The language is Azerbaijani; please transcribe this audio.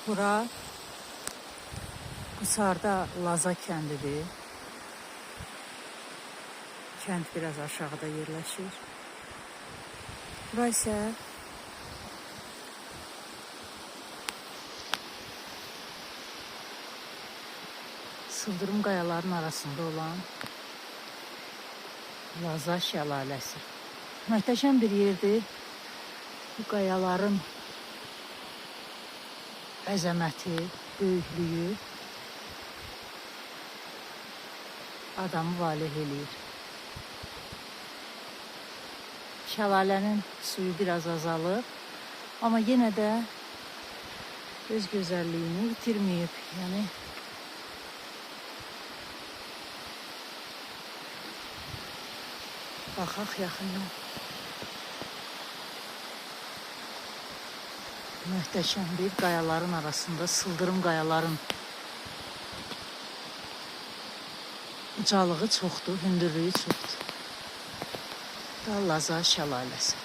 Bura Qusarda Laza kəndidir. Kənd biraz aşağıda yerləşir. Bura isə sıldırım qayaların arasında olan Laza şəlaləsi. Möhtəşəm bir yerdir. Bu qayaların əzəməti, böyüklüyü adamı valeh eləyir. Şəlalənin suyu biraz azalır, amma yenə də öz gözəlliyini itirməyib. Yəni baxaq yaxından. Möhtəşəm bir qayaların arasında, sıldırım qayaların ucalığı çoxdur, hündürlüyü çoxdur. Da Laza şəlaləsi.